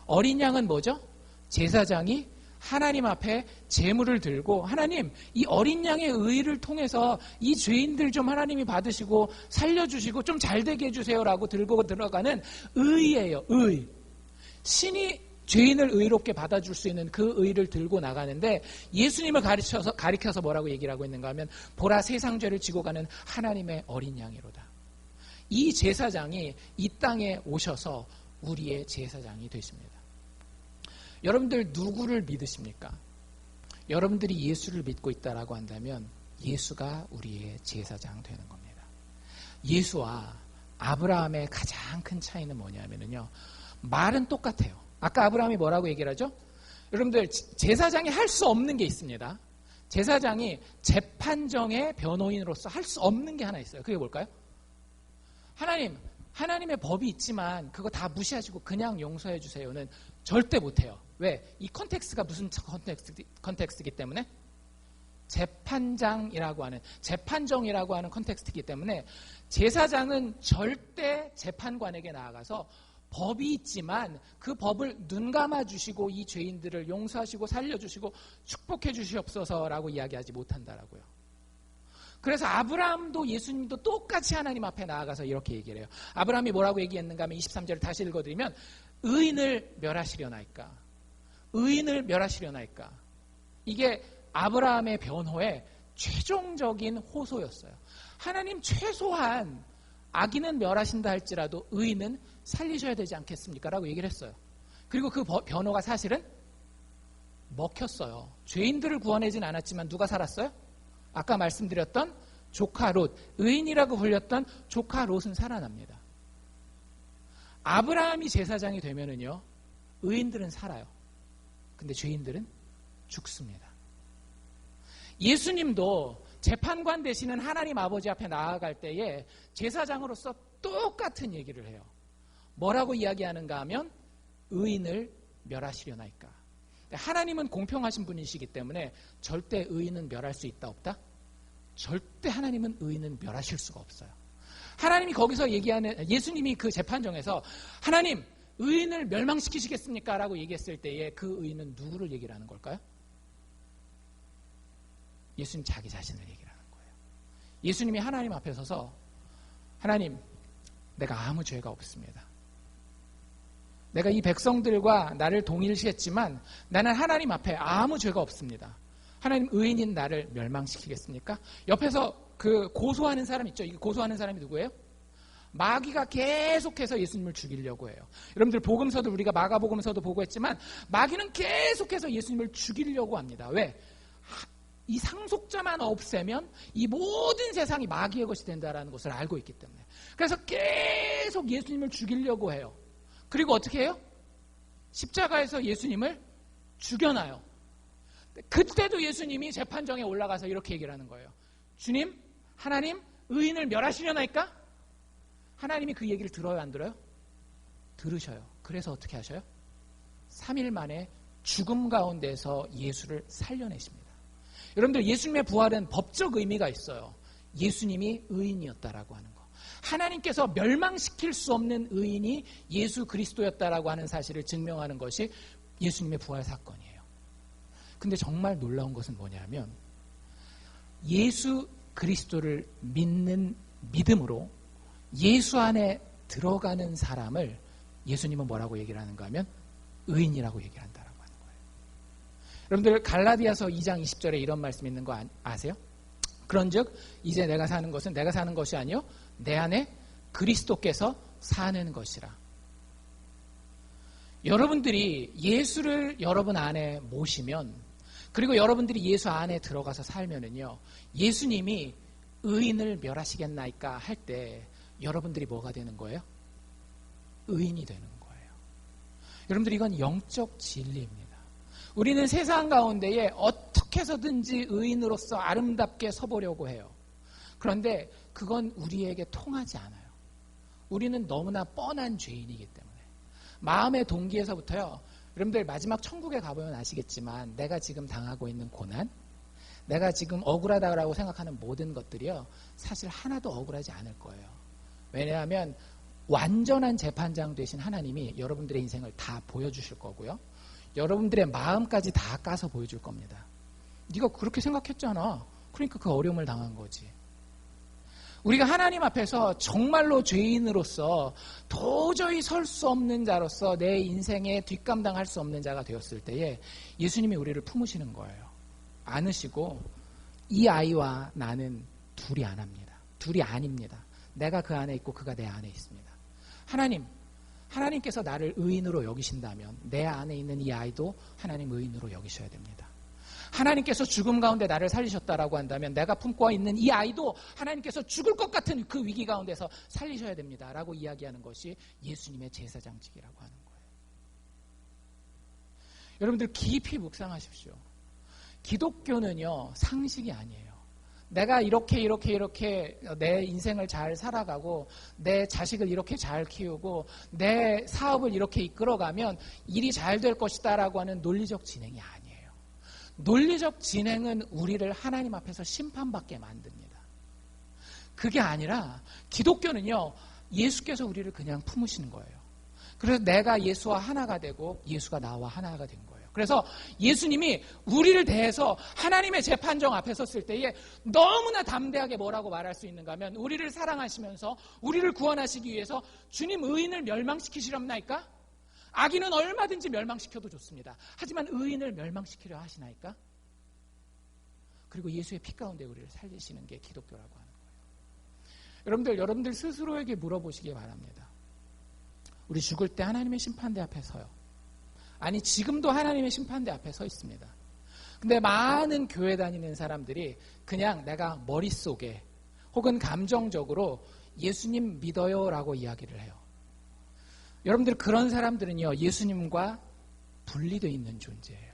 어린 양은 뭐죠? 제사장이 하나님 앞에 제물을 들고 하나님, 이 어린 양의 의를 통해서 이 죄인들 좀 하나님이 받으시고 살려주시고 좀 잘되게 해주세요라고 들고 들어가는 의예요. 의. 신이 죄인을 의롭게 받아줄 수 있는 그 의를 들고 나가는데 예수님을 가리켜서 뭐라고 얘기를 하고 있는가 하면 보라, 세상 죄를 지고 가는 하나님의 어린 양이로다. 이 제사장이 이 땅에 오셔서 우리의 제사장이 되십니다. 여러분들 누구를 믿으십니까? 여러분들이 예수를 믿고 있다라고 한다면 예수가 우리의 제사장 되는 겁니다. 예수와 아브라함의 가장 큰 차이는 뭐냐면요, 말은 똑같아요. 아까 아브라함이 뭐라고 얘기를 하죠? 여러분들 제사장이 할 수 없는 게 있습니다. 제사장이 재판정의 변호인으로서 할 수 없는 게 하나 있어요. 그게 뭘까요? 하나님의 법이 있지만 그거 다 무시하시고 그냥 용서해 주세요는 절대 못해요. 왜? 이 컨텍스트가 무슨 컨텍스트이기 때문에? 재판정이라고 하는 컨텍스트이기 때문에 제사장은 절대 재판관에게 나아가서 법이 있지만 그 법을 눈 감아주시고 이 죄인들을 용서하시고 살려주시고 축복해 주시옵소서라고 이야기하지 못한다라고요. 그래서 아브라함도 예수님도 똑같이 하나님 앞에 나아가서 이렇게 얘기를 해요. 아브라함이 뭐라고 얘기했는가 하면 23절을 다시 읽어드리면 의인을 멸하시려나이까? 의인을 멸하시려나이까? 이게 아브라함의 변호의 최종적인 호소였어요. 하나님 최소한 악인은 멸하신다 할지라도 의인은 살리셔야 되지 않겠습니까? 라고 얘기를 했어요. 그리고 그 변호가 사실은 먹혔어요. 죄인들을 구원하진 않았지만 누가 살았어요? 아까 말씀드렸던 조카 롯, 의인이라고 불렸던 조카 롯은 살아납니다. 아브라함이 제사장이 되면은요, 의인들은 살아요. 근데 죄인들은 죽습니다. 예수님도 재판관 되시는 하나님 아버지 앞에 나아갈 때에 제사장으로서 똑같은 얘기를 해요. 뭐라고 이야기하는가 하면 의인을 멸하시려나이까? 하나님은 공평하신 분이시기 때문에 절대 의인은 멸할 수 있다 없다? 절대 하나님은 의인은 멸하실 수가 없어요. 하나님이 거기서 얘기하는, 예수님이 그 재판정에서 하나님 의인을 멸망시키시겠습니까? 라고 얘기했을 때에 그 의인은 누구를 얘기를 하는 걸까요? 예수님 자기 자신을 얘기를 하는 거예요. 예수님이 하나님 앞에 서서 하나님, 내가 아무 죄가 없습니다. 내가 이 백성들과 나를 동일시했지만 나는 하나님 앞에 아무 죄가 없습니다. 하나님, 의인인 나를 멸망시키겠습니까? 옆에서 그 고소하는 사람 있죠? 이 고소하는 사람이 누구예요? 마귀가 계속해서 예수님을 죽이려고 해요. 여러분들 복음서도 우리가 마가복음서도 보고 했지만 마귀는 계속해서 예수님을 죽이려고 합니다. 왜? 이 상속자만 없애면 이 모든 세상이 마귀의 것이 된다라는 것을 알고 있기 때문에. 그래서 계속 예수님을 죽이려고 해요. 그리고 어떻게 해요? 십자가에서 예수님을 죽여놔요. 그때도 예수님이 재판정에 올라가서 이렇게 얘기를 하는 거예요. 주님, 하나님, 의인을 멸하시려나이까? 하나님이 그 얘기를 들어요, 안 들어요? 들으셔요. 그래서 어떻게 하셔요? 3일 만에 죽음 가운데서 예수를 살려내십니다. 여러분들, 예수님의 부활은 법적 의미가 있어요. 예수님이 의인이었다라고 하는 거. 하나님께서 멸망시킬 수 없는 의인이 예수 그리스도였다라고 하는 사실을 증명하는 것이 예수님의 부활 사건이에요. 근데 정말 놀라운 것은 뭐냐면 예수 그리스도를 믿는 믿음으로 예수 안에 들어가는 사람을 예수님은 뭐라고 얘기를 하는가 하면 의인이라고 얘기를 한다라고 하는 거예요. 여러분들 갈라디아서 2장 20절에 이런 말씀 있는 거 아세요? 그런즉 이제 내가 사는 것은 내가 사는 것이 아니요 내 안에 그리스도께서 사는 것이라. 여러분들이 예수를 여러분 안에 모시면, 그리고 여러분들이 예수 안에 들어가서 살면은요, 예수님이 의인을 멸하시겠나이까 할 때 여러분들이 뭐가 되는 거예요? 의인이 되는 거예요. 여러분들, 이건 영적 진리입니다. 우리는 세상 가운데에 어떻게 해서든지 의인으로서 아름답게 서보려고 해요. 그런데 그건 우리에게 통하지 않아요. 우리는 너무나 뻔한 죄인이기 때문에. 마음의 동기에서부터요, 여러분들 마지막 천국에 가보면 아시겠지만 내가 지금 당하고 있는 고난, 내가 지금 억울하다고 생각하는 모든 것들이요, 사실 하나도 억울하지 않을 거예요. 왜냐하면 완전한 재판장 되신 하나님이 여러분들의 인생을 다 보여주실 거고요, 여러분들의 마음까지 다 까서 보여줄 겁니다. 네가 그렇게 생각했잖아. 그러니까 그 어려움을 당한 거지. 우리가 하나님 앞에서 정말로 죄인으로서 도저히 설 수 없는 자로서 내 인생에 뒷감당할 수 없는 자가 되었을 때에 예수님이 우리를 품으시는 거예요. 안으시고 이 아이와 나는 둘이 안 합니다. 둘이 아닙니다. 내가 그 안에 있고 그가 내 안에 있습니다. 하나님께서 나를 의인으로 여기신다면 내 안에 있는 이 아이도 하나님 의인으로 여기셔야 됩니다. 하나님께서 죽음 가운데 나를 살리셨다라고 한다면 내가 품고 있는 이 아이도 하나님께서 죽을 것 같은 그 위기 가운데서 살리셔야 됩니다 라고 이야기하는 것이 예수님의 제사장직이라고 하는 거예요. 여러분들 깊이 묵상하십시오. 기독교는요, 상식이 아니에요. 내가 이렇게 내 인생을 잘 살아가고 내 자식을 이렇게 잘 키우고 내 사업을 이렇게 이끌어가면 일이 잘 될 것이다 라고 하는 논리적 진행이 아니에요. 논리적 진행은 우리를 하나님 앞에서 심판받게 만듭니다. 그게 아니라 기독교는요, 예수께서 우리를 그냥 품으시는 거예요. 그래서 내가 예수와 하나가 되고 예수가 나와 하나가 된 거예요. 그래서 예수님이 우리를 대해서 하나님의 재판정 앞에 섰을 때에 너무나 담대하게 뭐라고 말할 수 있는가 하면, 우리를 사랑하시면서 우리를 구원하시기 위해서 주님 의인을 멸망시키시렵나이까? 악인은 얼마든지 멸망시켜도 좋습니다. 하지만 의인을 멸망시키려 하시나이까? 그리고 예수의 피 가운데 우리를 살리시는 게 기독교라고 하는 거예요. 여러분들 스스로에게 물어보시기 바랍니다. 우리 죽을 때 하나님의 심판대 앞에 서요. 아니, 지금도 하나님의 심판대 앞에 서 있습니다. 근데 많은 교회 다니는 사람들이 그냥 내가 머릿속에 혹은 감정적으로 예수님 믿어요 라고 이야기를 해요. 여러분들, 그런 사람들은요, 예수님과 분리되어 있는 존재예요.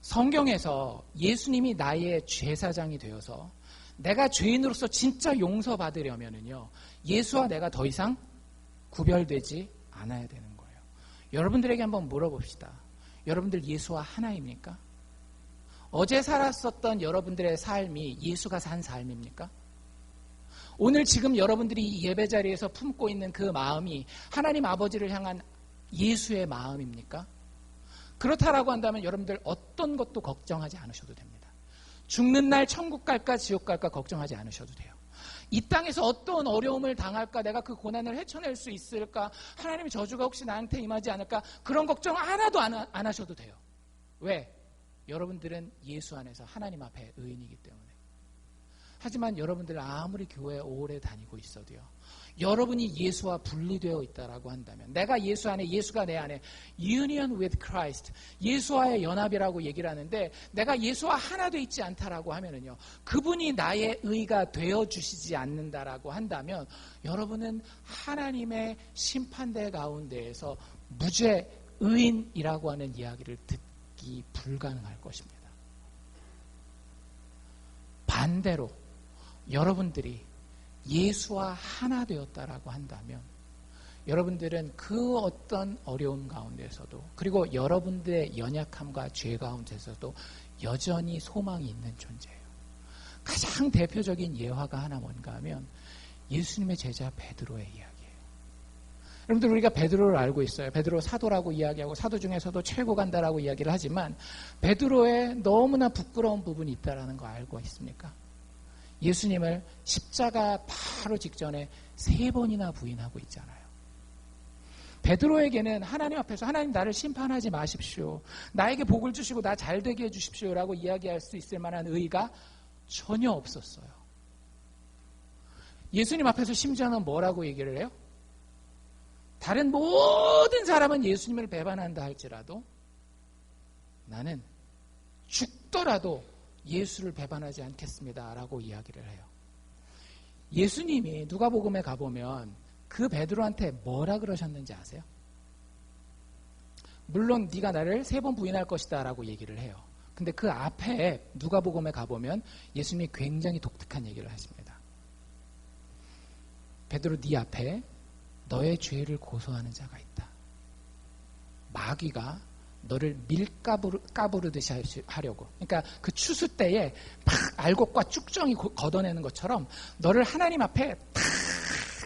성경에서 예수님이 나의 제사장이 되어서 내가 죄인으로서 진짜 용서받으려면은요, 예수와 내가 더 이상 구별되지 않아야 되는 거예요. 여러분들에게 한번 물어봅시다. 여러분들 예수와 하나입니까? 어제 살았었던 여러분들의 삶이 예수가 산 삶입니까? 오늘 지금 여러분들이 예배 자리에서 품고 있는 그 마음이 하나님 아버지를 향한 예수의 마음입니까? 그렇다라고 한다면 여러분들 어떤 것도 걱정하지 않으셔도 됩니다. 죽는 날 천국 갈까 지옥 갈까 걱정하지 않으셔도 돼요. 이 땅에서 어떤 어려움을 당할까, 내가 그 고난을 헤쳐낼 수 있을까, 하나님의 저주가 혹시 나한테 임하지 않을까, 그런 걱정 하나도 안 하셔도 돼요. 왜? 여러분들은 예수 안에서 하나님 앞에 의인이기 때문에. 하지만 여러분들 아무리 교회에 오래 다니고 있어도요, 여러분이 예수와 분리되어 있다라고 한다면, 내가 예수 안에, 예수가 내 안에, union with Christ, 예수와의 연합이라고 얘기를 하는데, 내가 예수와 하나 되어 있지 않다라고 하면은요, 그분이 나의 의가 되어 주시지 않는다라고 한다면, 여러분은 하나님의 심판대 가운데에서 무죄 의인이라고 하는 이야기를 듣기 불가능할 것입니다. 반대로 여러분들이 예수와 하나 되었다라고 한다면, 여러분들은 그 어떤 어려움 가운데서도, 그리고 여러분들의 연약함과 죄 가운데서도 여전히 소망이 있는 존재예요. 가장 대표적인 예화가 하나 뭔가 하면, 예수님의 제자 베드로의 이야기예요. 여러분들 우리가 베드로를 알고 있어요. 베드로 사도라고 이야기하고 사도 중에서도 최고 간다라고 이야기를 하지만 베드로의 너무나 부끄러운 부분이 있다는 거 알고 있습니까? 예수님을 십자가 바로 직전에 3번이나 부인하고 있잖아요. 베드로에게는 하나님 앞에서 하나님 나를 심판하지 마십시오. 나에게 복을 주시고 나 잘되게 해주십시오 라고 이야기할 수 있을 만한 의의가 전혀 없었어요. 예수님 앞에서 심지어는 뭐라고 얘기를 해요? 다른 모든 사람은 예수님을 배반한다 할지라도 나는 죽더라도 예수를 배반하지 않겠습니다 라고 이야기를 해요. 예수님이 누가복음에 가보면 그 베드로한테 뭐라 그러셨는지 아세요? 물론 네가 나를 3번 부인할 것이다 라고 얘기를 해요. 근데 그 앞에 누가복음에 가보면 예수님이 굉장히 독특한 얘기를 하십니다. 베드로 네 앞에 너의 죄를 고소하는 자가 있다. 마귀가 너를 밀가부르듯이 하려고. 그러니까 그 추수 때에 막 알곡과 쭉정이 걷어내는 것처럼 너를 하나님 앞에 탁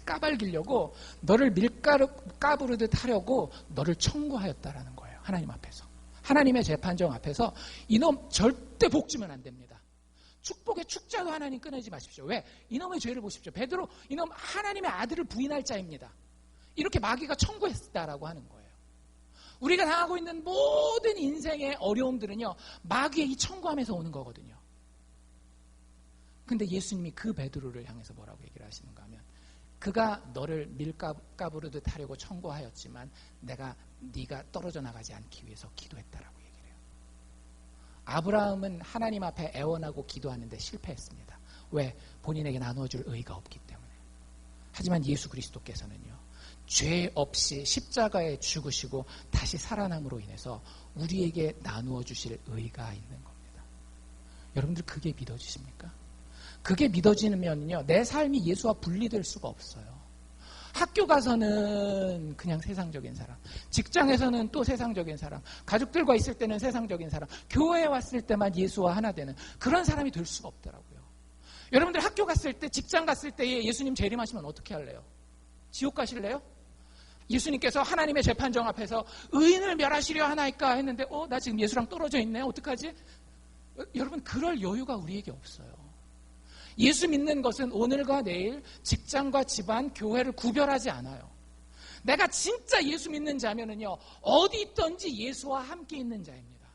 까발기려고 너를 밀가부르듯 하려고 너를 청구하였다라는 거예요. 하나님 앞에서. 하나님의 재판정 앞에서 이놈 절대 복 주면 안 됩니다. 축복의 축자도 하나님 끊어지 마십시오. 왜? 이놈의 죄를 보십시오. 베드로 이놈 하나님의 아들을 부인할 자입니다. 이렇게 마귀가 청구했다라고 하는 거예요. 우리가 당하고 있는 모든 인생의 어려움들은요, 마귀의 이 청구함에서 오는 거거든요. 근데 예수님이 그 베드로를 향해서 뭐라고 얘기를 하시는가 하면, 그가 너를 밀가부르듯 하려고 청구하였지만 네가 떨어져 나가지 않기 위해서 기도했다라고 얘기를 해요. 아브라함은 하나님 앞에 애원하고 기도하는데 실패했습니다. 왜? 본인에게 나누어줄 의의가 없기 때문에. 하지만 예수 그리스도께서는요, 죄 없이 십자가에 죽으시고 다시 살아남으로 인해서 우리에게 나누어 주실 의의가 있는 겁니다. 여러분들 그게 믿어지십니까? 그게 믿어지면요, 내 삶이 예수와 분리될 수가 없어요. 학교 가서는 그냥 세상적인 사람, 직장에서는 또 세상적인 사람, 가족들과 있을 때는 세상적인 사람, 교회에 왔을 때만 예수와 하나 되는 그런 사람이 될 수가 없더라고요. 여러분들 학교 갔을 때, 직장 갔을 때에 예수님 재림하시면 어떻게 할래요? 지옥 가실래요? 예수님께서 하나님의 재판정 앞에서 의인을 멸하시려 하나이까 했는데 나 지금 예수랑 떨어져 있네. 어떡하지? 여러분 그럴 여유가 우리에게 없어요. 예수 믿는 것은 오늘과 내일 직장과 집안, 교회를 구별하지 않아요. 내가 진짜 예수 믿는 자면은요, 어디 있든지 예수와 함께 있는 자입니다.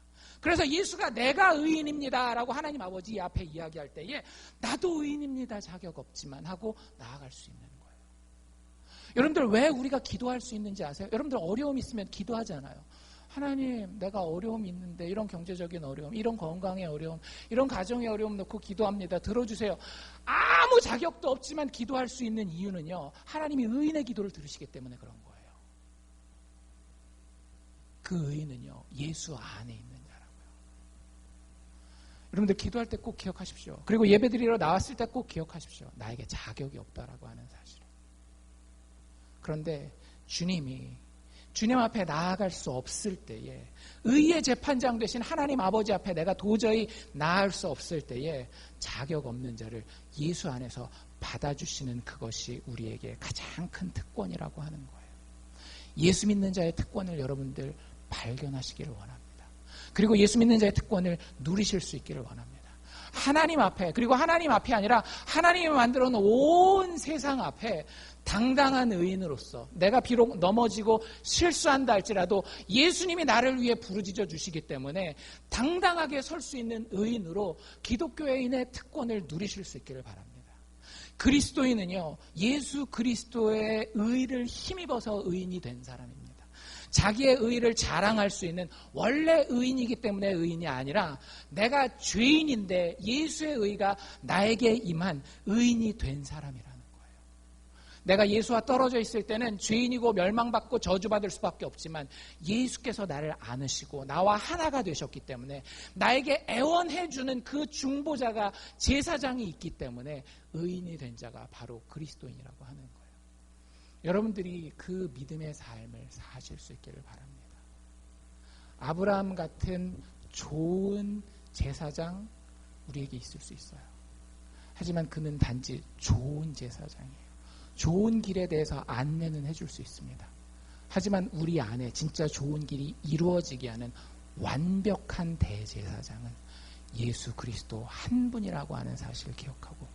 그래서 예수가 내가 의인입니다 라고 하나님 아버지 앞에 이야기할 때에 나도 의인입니다, 자격 없지만 하고 나아갈 수 있는 거예요. 여러분들 왜 우리가 기도할 수 있는지 아세요? 여러분들 어려움 있으면 기도하잖아요. 하나님, 내가 어려움이 있는데, 이런 경제적인 어려움, 이런 건강의 어려움, 이런 가정의 어려움 놓고 기도합니다. 들어주세요. 아무 자격도 없지만 기도할 수 있는 이유는요, 하나님이 의인의 기도를 들으시기 때문에 그런 거예요. 그 의인은요, 예수 안에 있는 자라고요. 여러분들 기도할 때 꼭 기억하십시오. 그리고 예배드리러 나왔을 때 꼭 기억하십시오. 나에게 자격이 없다라고 하는 사실을. 그런데 주님 앞에 나아갈 수 없을 때에, 의의 재판장 되신 하나님 아버지 앞에 내가 도저히 나아갈 수 없을 때에 자격 없는 자를 예수 안에서 받아주시는 그것이 우리에게 가장 큰 특권이라고 하는 거예요. 예수 믿는 자의 특권을 여러분들 발견하시기를 원합니다. 그리고 예수 믿는 자의 특권을 누리실 수 있기를 원합니다. 하나님 앞에, 그리고 하나님 앞이 아니라 하나님이 만들어 놓은 온 세상 앞에 당당한 의인으로서 내가 비록 넘어지고 실수한다 할지라도 예수님이 나를 위해 부르짖어 주시기 때문에 당당하게 설 수 있는 의인으로 기독교인의 특권을 누리실 수 있기를 바랍니다. 그리스도인은요, 예수 그리스도의 의를 힘입어서 의인이 된 사람입니다. 자기의 의를 자랑할 수 있는 원래 의인이기 때문에 의인이 아니라 내가 죄인인데 예수의 의가 나에게 임한 의인이 된 사람이라는 거예요. 내가 예수와 떨어져 있을 때는 죄인이고 멸망받고 저주받을 수밖에 없지만 예수께서 나를 안으시고 나와 하나가 되셨기 때문에 나에게 애원해주는 그 중보자가 제사장이 있기 때문에 의인이 된 자가 바로 그리스도인이라고 하는 거예요. 여러분들이 그 믿음의 삶을 사실 수 있기를 바랍니다. 아브라함 같은 좋은 제사장 우리에게 있을 수 있어요. 하지만 그는 단지 좋은 제사장이에요. 좋은 길에 대해서 안내는 해줄 수 있습니다. 하지만 우리 안에 진짜 좋은 길이 이루어지게 하는 완벽한 대제사장은 예수 그리스도 한 분이라고 하는 사실을 기억하고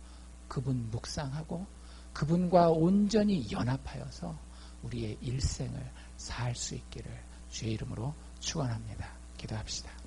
그분 묵상하고 그분과 온전히 연합하여서 우리의 일생을 살 수 있기를 주의 이름으로 축원합니다. 기도합시다.